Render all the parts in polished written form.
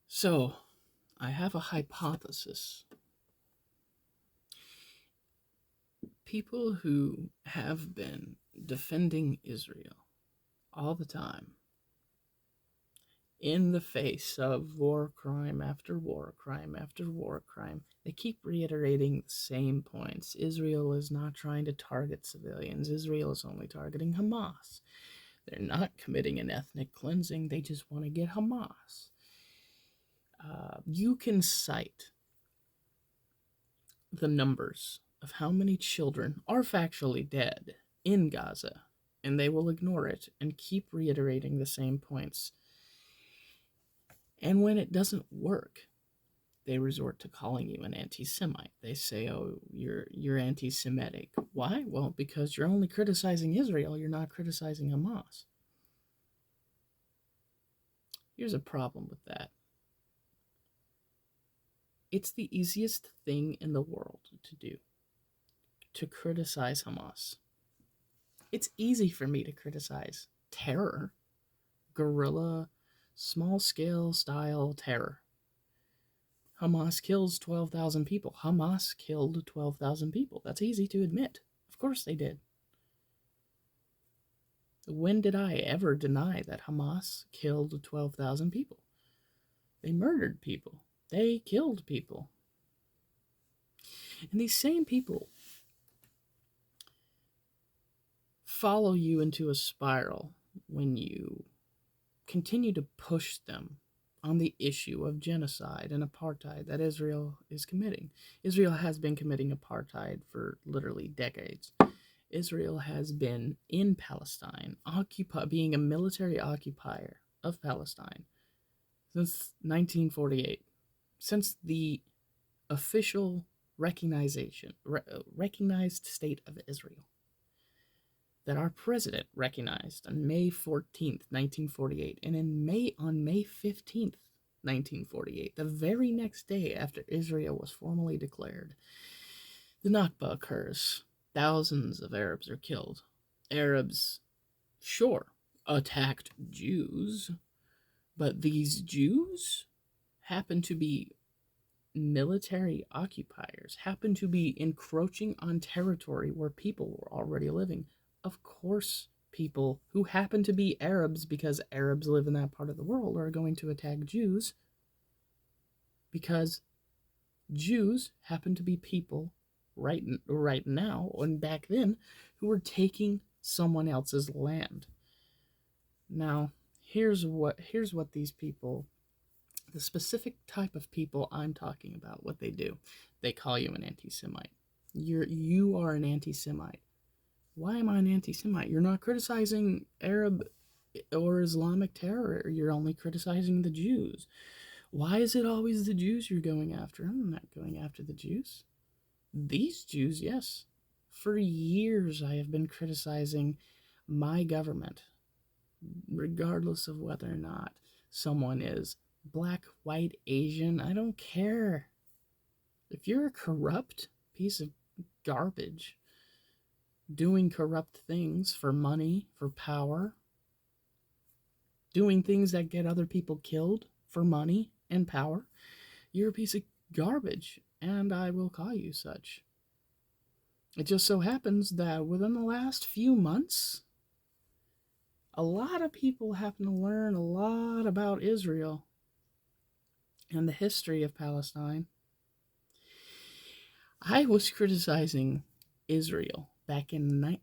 So, I have a hypothesis. People who have been defending Israel all the time, in the face of war crime after war crime after war crime, they keep reiterating the same points. Israel is not trying to target civilians, Israel is only targeting Hamas. They're not committing an ethnic cleansing, they just want to get Hamas. You can cite the numbers of how many children are factually dead in Gaza, and they will ignore it and keep reiterating the same points. And when it doesn't work, they resort to calling you an anti-Semite. They say, "Oh, you're anti-Semitic." Why? Well, because you're only criticizing Israel. You're not criticizing Hamas. Here's a problem with that. It's the easiest thing in the world to do, to criticize Hamas. It's easy for me to criticize terror, guerrilla, small-scale style terror. Hamas kills 12,000 people. Hamas killed 12,000 people. That's easy to admit. Of course they did. When did I ever deny that Hamas killed 12,000 people? They murdered people. They killed people. And these same people follow you into a spiral when you continue to push them on the issue of genocide and apartheid that Israel is committing. Israel has been committing apartheid for literally decades. Israel has been in Palestine, being a military occupier of Palestine since 1948, since the official recognized state of Israel that our president recognized on May 14th, 1948, and on May 15th, 1948, the very next day after Israel was formally declared, the Nakba occurs. Thousands of Arabs are killed. Arabs, sure, attacked Jews, but these Jews happen to be military occupiers, happen to be encroaching on territory where people were already living. Of course, people who happen to be Arabs, because Arabs live in that part of the world, are going to attack Jews, because Jews happen to be people right now and back then who were taking someone else's land. Now, here's what these people, the specific type of people I'm talking about, what they do. They call you an anti-Semite. You are an anti-Semite. Why am I an anti-Semite? You're not criticizing Arab or Islamic terror. You're only criticizing the Jews. Why is it always the Jews you're going after? I'm not going after the Jews. These Jews, yes. For years I have been criticizing my government, regardless of whether or not someone is black, white, Asian. I don't care. If you're a corrupt piece of garbage, doing corrupt things for money, for power, doing things that get other people killed for money and power, you're a piece of garbage, and I will call you such. It just so happens that within the last few months, a lot of people happen to learn a lot about Israel and the history of Palestine. I was criticizing Israel back in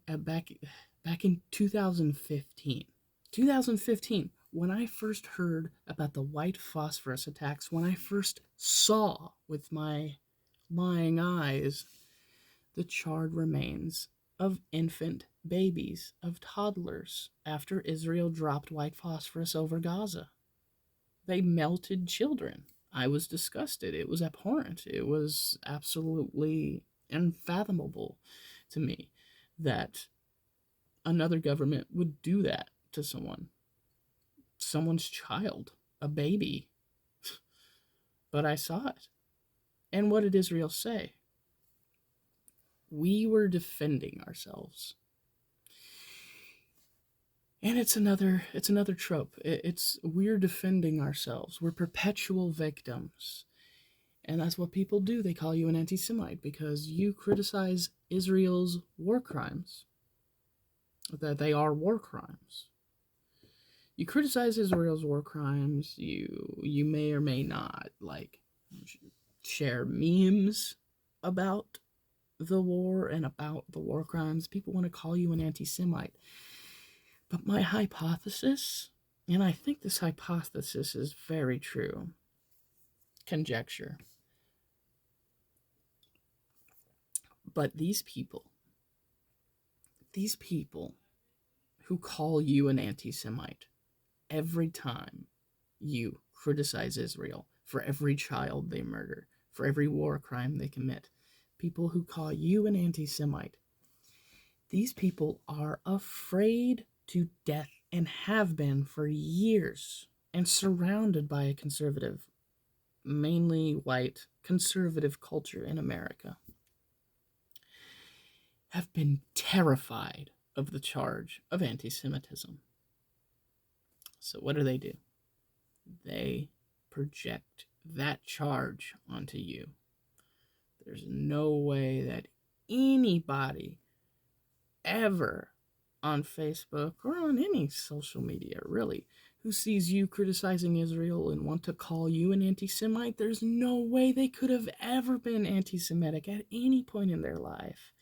2015. 2015, when I first heard about the white phosphorus attacks, when I first saw with my lying eyes the charred remains of infant babies, of toddlers, after Israel dropped white phosphorus over Gaza. They melted children. I was disgusted. It was abhorrent. It was absolutely unfathomable to me that another government would do that to someone's child, a baby. But I saw it. And what did Israel say? We were defending ourselves. And it's another trope. We're defending ourselves. We're perpetual victims. And that's what people do. They call you an anti-Semite because you criticize Israel's war crimes. That they are war crimes. You criticize Israel's war crimes. You may or may not share memes about the war and about the war crimes. People want to call you an anti-Semite. But my hypothesis, and I think this hypothesis is very true, conjecture, but these people who call you an anti-Semite every time you criticize Israel, for every child they murder, for every war crime they commit, people who call you an anti-Semite, these people are afraid to death and have been for years, and surrounded by a conservative, mainly white, conservative culture in America, have been terrified of the charge of anti-Semitism. So what do? They project that charge onto you. There's no way that anybody ever on Facebook or on any social media, really, who sees you criticizing Israel and want to call you an anti-Semite, there's no way they could have ever been anti-Semitic at any point in their life.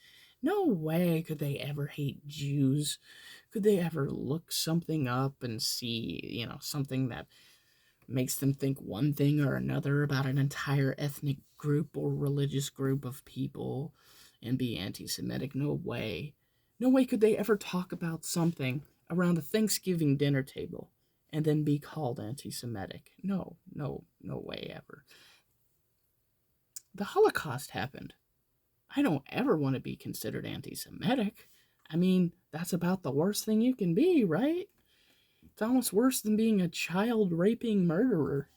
No way could they ever hate Jews. Could they ever look something up and see, something that makes them think one thing or another about an entire ethnic group or religious group of people and be anti-Semitic? No way. No way could they ever talk about something around a Thanksgiving dinner table and then be called anti-Semitic. No way ever. The Holocaust happened. I don't ever want to be considered anti-Semitic. I mean, that's about the worst thing you can be, right? It's almost worse than being a child raping murderer,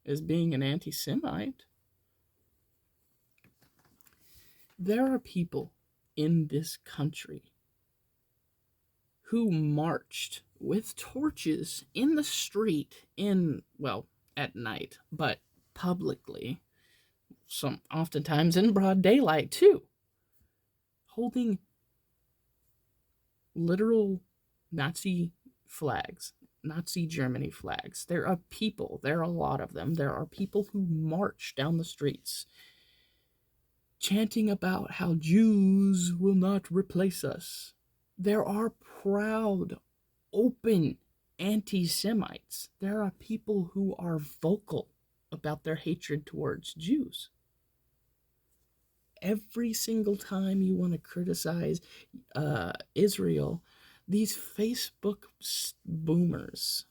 is being an anti-Semite. There are people in this country who marched with torches in the street at night, but publicly, oftentimes in broad daylight too, holding literal Nazi flags, Nazi Germany flags. There are a lot of them, there are people who march down the streets chanting about how Jews will not replace us. There are proud, open anti-Semites. There are people who are vocal about their hatred towards Jews. Every single time you want to criticize Israel, these Facebook boomers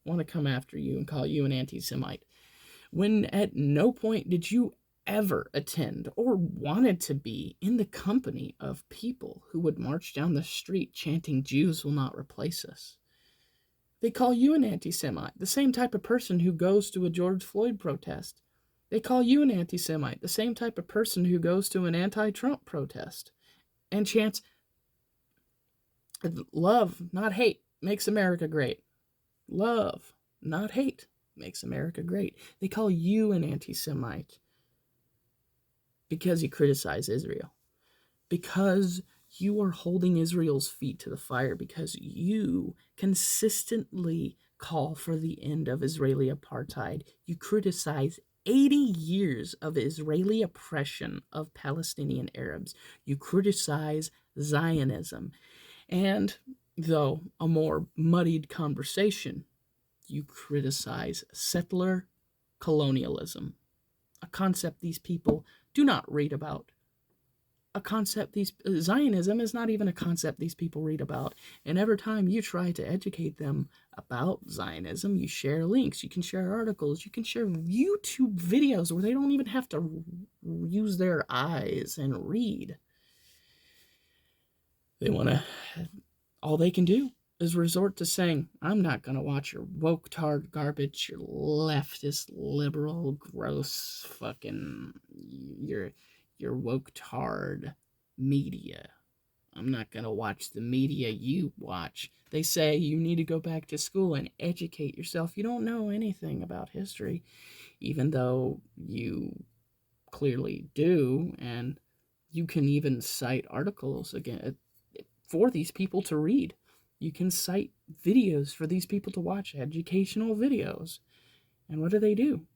want to come after you and call you an anti-Semite, when at no point did you ever attend or wanted to be in the company of people who would march down the street chanting Jews will not replace us. They call you an anti-Semite, the same type of person who goes to a George Floyd protest. They call you an anti-Semite, the same type of person who goes to an anti-Trump protest and chants, love, not hate, makes America great. Love, not hate, makes America great. They call you an anti-Semite because you criticize Israel, because you are holding Israel's feet to the fire, because you consistently call for the end of Israeli apartheid. You criticize 80 years of Israeli oppression of Palestinian Arabs. You criticize Zionism. And, though a more muddied conversation, you criticize settler colonialism, a concept these people do not read about. Zionism is not even a concept these people read about. And every time you try to educate them about Zionism, you share links, you can share articles, you can share YouTube videos where they don't even have to use their eyes and read. All they can do is resort to saying, I'm not going to watch your woke-tard garbage, your leftist, liberal, gross fucking, your woke-tard media. I'm not going to watch the media you watch. They say you need to go back to school and educate yourself. You don't know anything about history, even though you clearly do, and you can even cite articles again for these people to read. You can cite videos for these people to watch, educational videos. And what do?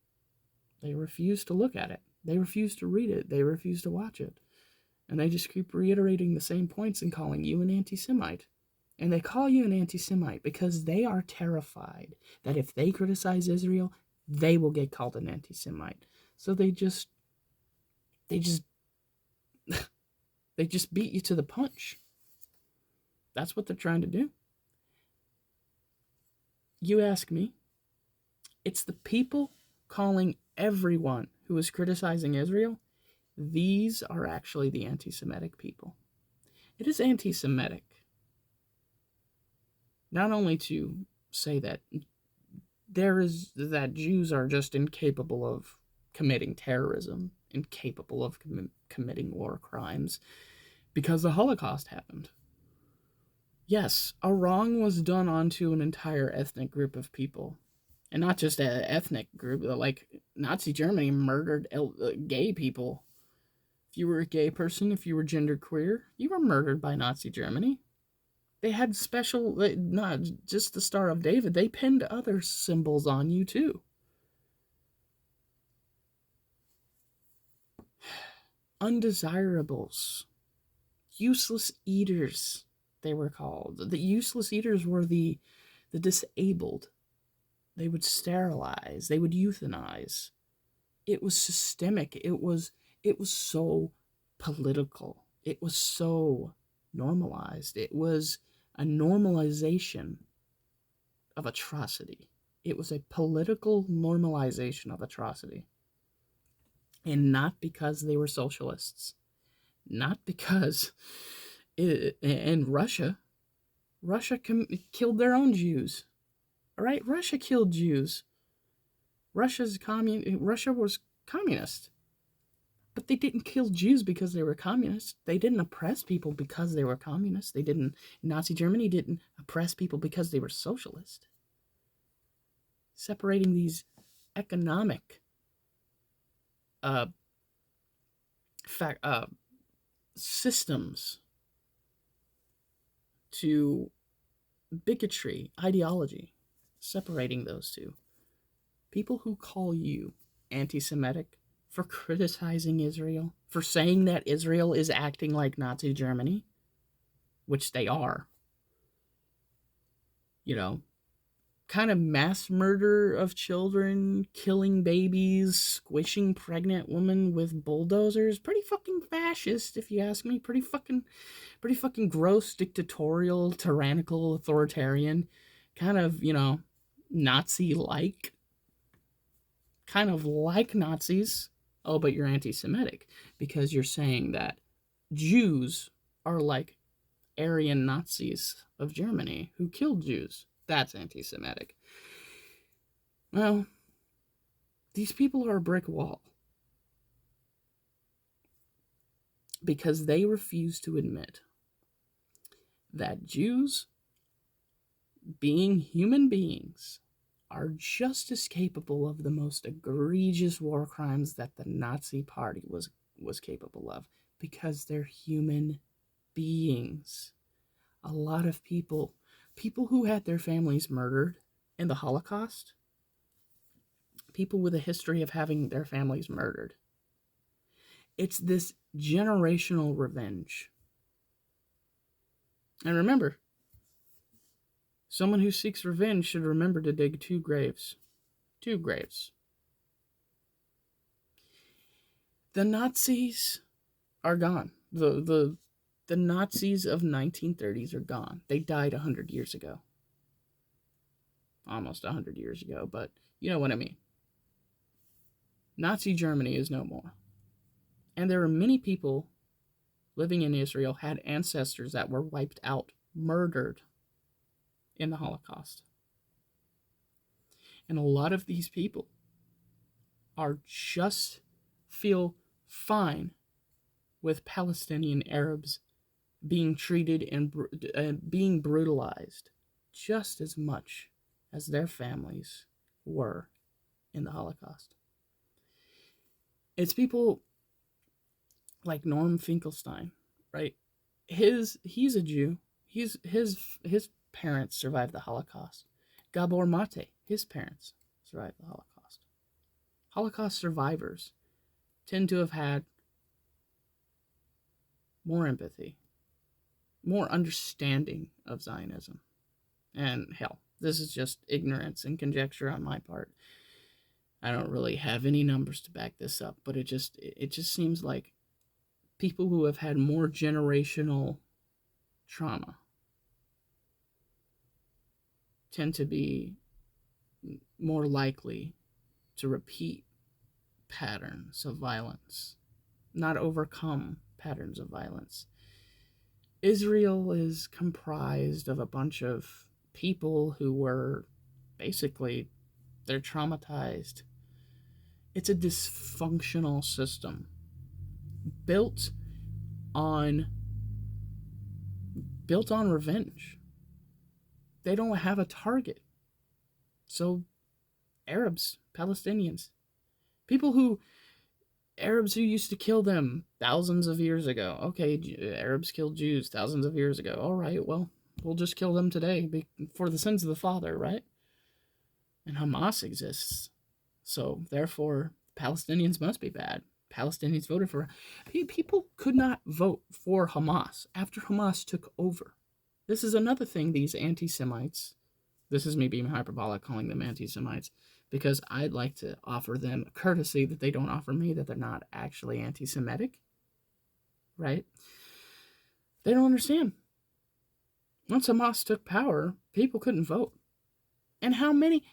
They refuse to look at it. They refuse to read it. They refuse to watch it. And they just keep reiterating the same points and calling you an anti-Semite. And they call you an anti-Semite because they are terrified that if they criticize Israel, they will get called an anti-Semite. So they just they just beat you to the punch. That's what they're trying to do. You ask me, it's the people calling everyone who is criticizing Israel, these are actually the anti-Semitic people. It is anti-Semitic not only to say that Jews are just incapable of committing terrorism, incapable of committing war crimes, because the Holocaust happened. Yes, a wrong was done onto an entire ethnic group of people. And not just an ethnic group, like Nazi Germany murdered gay people. If you were a gay person, if you were genderqueer, you were murdered by Nazi Germany. They had special, not just the Star of David, they pinned other symbols on you too. Undesirables. Useless eaters, they were called. The useless eaters were the disabled. They would sterilize. They would euthanize. It was systemic. It was so political. It was so normalized. It was a normalization of atrocity. It was a political normalization of atrocity. And not because they were socialists. Not because and Russia killed their own Jews. All right, Russia killed Jews. Russia was communist. But they didn't kill Jews because they were communists. They didn't oppress people because they were communists. Nazi Germany didn't oppress people because they were socialist. Separating these economic systems to bigotry, ideology, separating those two. People who call you anti-Semitic for criticizing Israel, for saying that Israel is acting like Nazi Germany, which they are, kind of mass murder of children, killing babies, squishing pregnant women with bulldozers. Pretty fucking fascist, if you ask me. Pretty fucking gross, dictatorial, tyrannical, authoritarian, kind of, Nazi-like. Kind of like Nazis. Oh, but you're anti-Semitic because you're saying that Jews are like Aryan Nazis of Germany who killed Jews. That's anti-Semitic. Well, these people are a brick wall because they refuse to admit that Jews, being human beings, are just as capable of the most egregious war crimes that the Nazi Party was capable of, because they're human beings. A lot of people who had their families murdered in the Holocaust, people with a history of having their families murdered. It's this generational revenge. And remember, someone who seeks revenge should remember to dig 2 graves. 2 graves. The Nazis are gone. The Nazis of 1930s are gone. They died 100 years ago. Almost 100 years ago, but you know what I mean. Nazi Germany is no more. And there are many people living in Israel had ancestors that were wiped out, murdered in the Holocaust. And a lot of these people feel fine with Palestinian Arabs being treated and being brutalized just as much as their families were in the Holocaust. It's people like Norm Finkelstein, right? He's a Jew. His parents survived the Holocaust. Gabor Mate, his parents survived the Holocaust. Holocaust survivors tend to have had more empathy, more understanding of Zionism. And hell, this is just ignorance and conjecture on my part. I don't really have any numbers to back this up, but it just seems like people who have had more generational trauma tend to be more likely to repeat patterns of violence, not overcome patterns of violence. Israel is comprised of a bunch of people who were basically, they're traumatized. It's a dysfunctional system built on revenge. They don't have a target. So Arabs, Palestinians, Arabs who used to kill them thousands of years ago. Okay, Arabs killed Jews thousands of years ago. All right, well, we'll just kill them today for the sins of the Father, right? And Hamas exists. So therefore, Palestinians must be bad. Palestinians voted for... People could not vote for Hamas after Hamas took over. This is another thing these anti-Semites... This is me being hyperbolic, calling them anti-Semites, because I'd like to offer them a courtesy that they don't offer me, that they're not actually anti-Semitic, right? They don't understand. Once Hamas took power, people couldn't vote. And how many?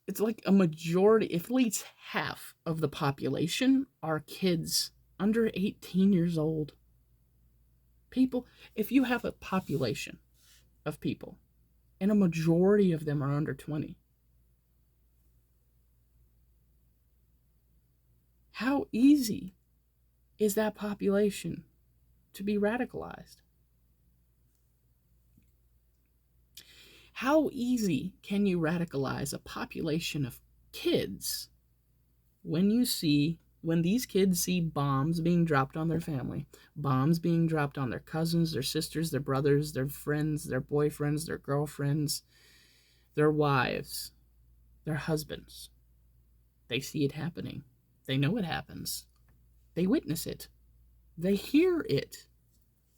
It's like a majority, if at least half of the population are kids under 18 years old. People, if you have a population of people, and a majority of them are under 20, how easy is that population to be radicalized? How easy can you radicalize a population of kids when these kids see bombs being dropped on their family, bombs being dropped on their cousins, their sisters, their brothers, their friends, their boyfriends, their girlfriends, their wives, their husbands? They see it happening. They know it happens. They witness it. They hear it.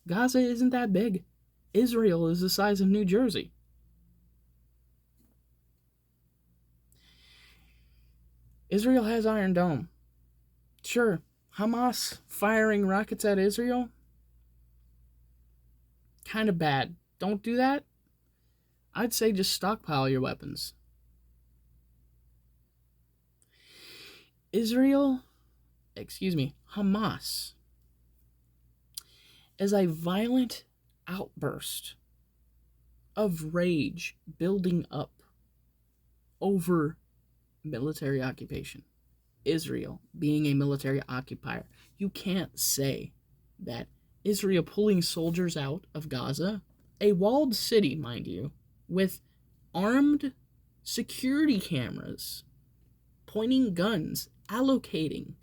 Gaza isn't that big. Israel is the size of New Jersey. Israel has Iron Dome. Sure, Hamas firing rockets at Israel? Kind of bad. Don't do that. I'd say just stockpile your weapons. Hamas is a violent outburst of rage building up over military occupation. Israel being a military occupier. You can't say that Israel pulling soldiers out of Gaza, a walled city, mind you, with armed security cameras, pointing guns, allocating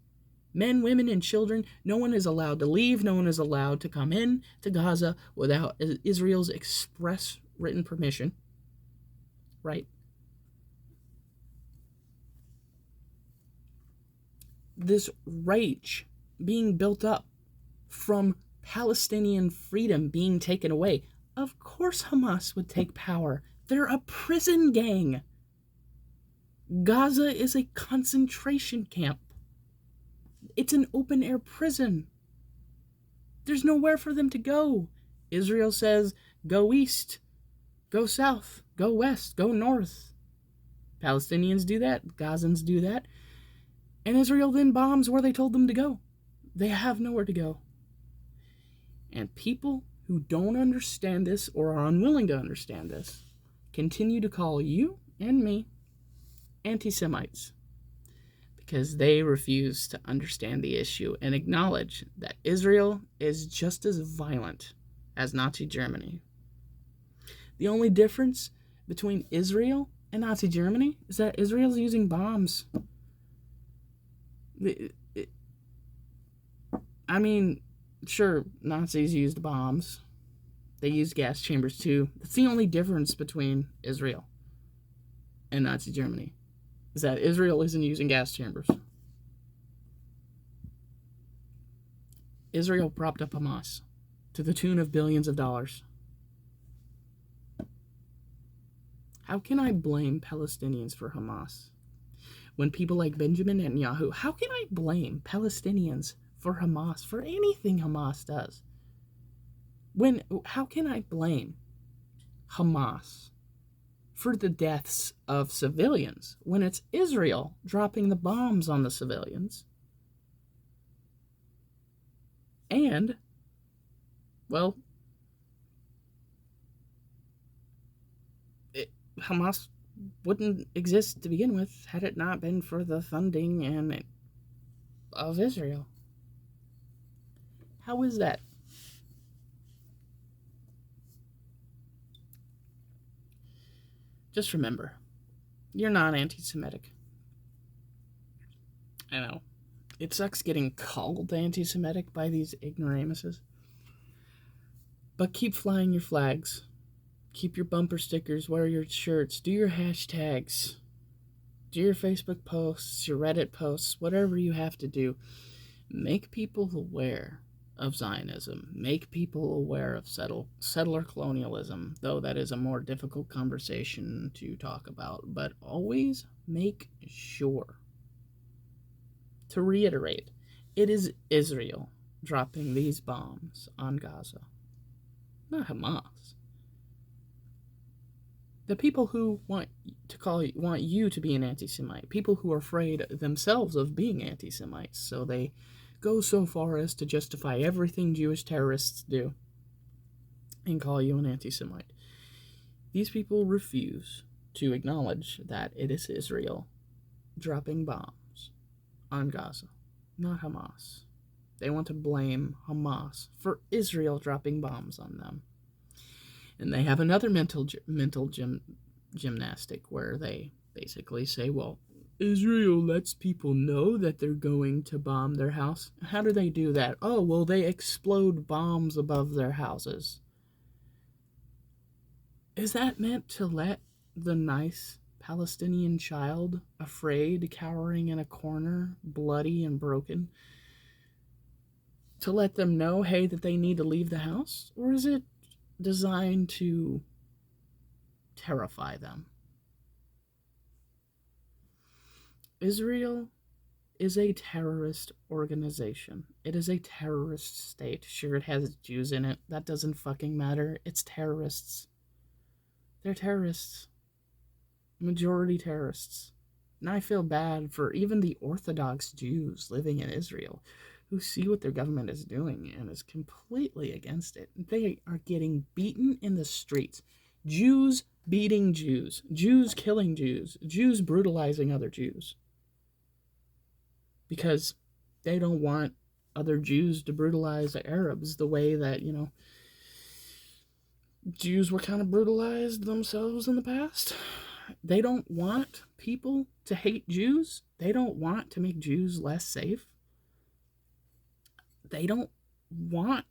men, women, and children. No one is allowed to leave. No one is allowed to come in to Gaza without Israel's express written permission, right? This rage being built up from Palestinian freedom being taken away. Of course Hamas would take power. They're a prison gang. Gaza is a concentration camp. It's an open-air prison. There's nowhere for them to go. Israel says, go east, go south, go west, go north. Palestinians do that. Gazans do that. And Israel then bombs where they told them to go. They have nowhere to go. And people who don't understand this or are unwilling to understand this continue to call you and me anti-Semites. because they refuse to understand the issue and acknowledge that Israel is just as violent as Nazi Germany. The only difference between Israel and Nazi Germany is that Israel's using bombs. I mean, sure, Nazis used bombs. They used gas chambers too. That's the only difference between Israel and Nazi Germany, is that Israel isn't using gas chambers. Israel propped up Hamas to the tune of billions of dollars. How can I blame Palestinians for Hamas? When people like Benjamin Netanyahu, how can I blame Palestinians for Hamas, for anything Hamas does? How can I blame Hamas for the deaths of civilians when it's Israel dropping the bombs on the civilians? And, well, Hamas wouldn't exist to begin with had it not been for the funding of Israel. How is that? Just remember, you're not anti-Semitic. I know. It sucks getting called anti-Semitic by these ignoramuses. But keep flying your flags. Keep your bumper stickers, wear your shirts, do your hashtags, do your Facebook posts, your Reddit posts, whatever you have to do. Make people aware of Zionism. Make people aware of settler colonialism, though that is a more difficult conversation to talk about. But always make sure to reiterate, it is Israel dropping these bombs on Gaza, not Hamas. The people who want you to be an anti-Semite, people who are afraid themselves of being anti-Semites, so they go so far as to justify everything Jewish terrorists do and call you an anti-Semite. These people refuse to acknowledge that it is Israel dropping bombs on Gaza, not Hamas. They want to blame Hamas for Israel dropping bombs on them. And they have another mental gymnastic where they basically say, well, Israel lets people know that they're going to bomb their house. How do they do that? Oh, well, they explode bombs above their houses. Is that meant to let the nice Palestinian child, afraid, cowering in a corner, bloody and broken, to let them know, hey, that they need to leave the house? Or is it designed to terrify them? Israel is a terrorist organization. It is a terrorist state. Sure, it has Jews in it. That doesn't fucking matter. It's terrorists. They're terrorists. Majority terrorists. And I feel bad for even the Orthodox Jews living in Israel who see what their government is doing and is completely against it. They are getting beaten in the streets. Jews beating Jews. Jews killing Jews. Jews brutalizing other Jews. Because they don't want other Jews to brutalize the Arabs the way that, Jews were kind of brutalized themselves in the past. They don't want people to hate Jews. They don't want to make Jews less safe. They don't want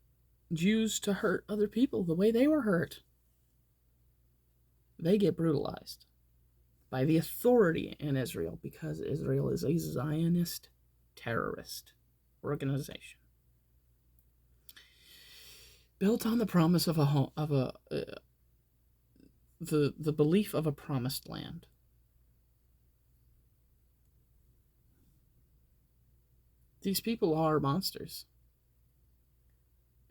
Jews to hurt other people the way they were hurt. They get brutalized by the authority in Israel because Israel is a Zionist terrorist organization built on the promise of the belief of a promised land. These people are monsters.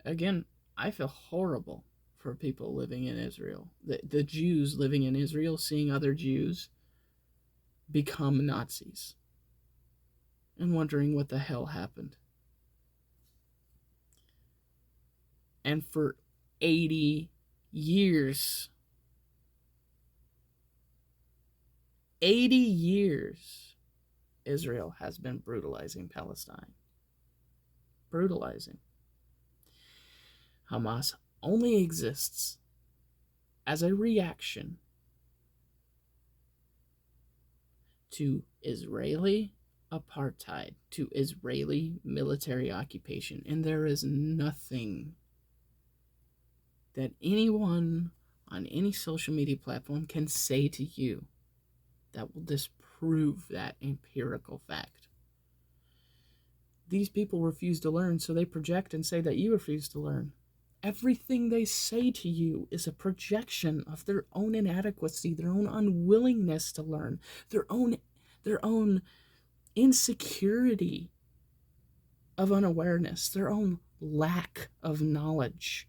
Again, I feel horrible for people living in Israel. The Jews living in Israel seeing other Jews become Nazis and wondering what the hell happened. And for 80 years, 80 years, Israel has been brutalizing Palestine. Brutalizing. Hamas only exists as a reaction to Israeli apartheid, to Israeli military occupation. And there is nothing that anyone on any social media platform can say to you that will disprove that empirical fact. These people refuse to learn, so they project and say that you refuse to learn. Everything they say to you is a projection of their own inadequacy, their own unwillingness to learn, their own insecurity of unawareness, their own lack of knowledge,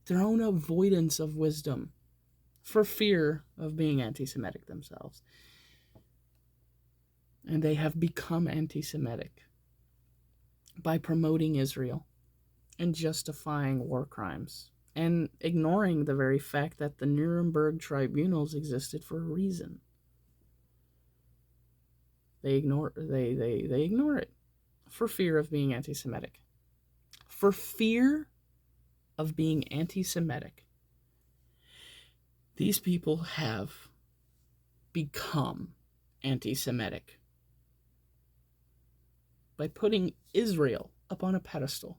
their own avoidance of wisdom for fear of being anti-Semitic themselves. And they have become anti-Semitic by promoting Israel and justifying war crimes and ignoring the very fact that the Nuremberg tribunals existed for a reason. They ignore it for fear of being anti-Semitic. For fear of being anti-Semitic, these people have become anti-Semitic by putting Israel up on a pedestal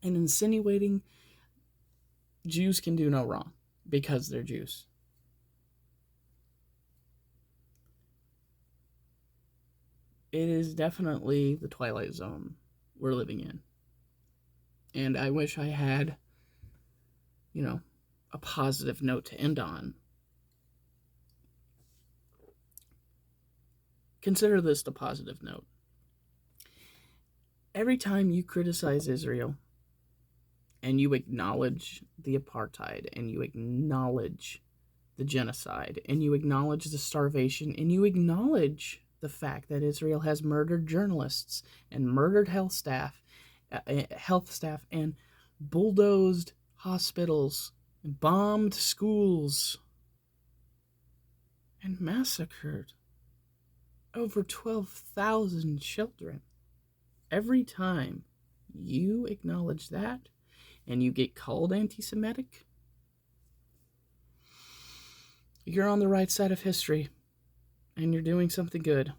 and insinuating Jews can do no wrong because they're Jews. It is definitely the Twilight Zone we're living in. And I wish I had, a positive note to end on. Consider this the positive note. Every time you criticize Israel and you acknowledge the apartheid and you acknowledge the genocide and you acknowledge the starvation and you acknowledge the fact that Israel has murdered journalists and murdered health staff and bulldozed hospitals, and bombed schools, and massacred over 12,000 children. Every time you acknowledge that and you get called anti-Semitic, you're on the right side of history and you're doing something good.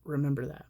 Remember that.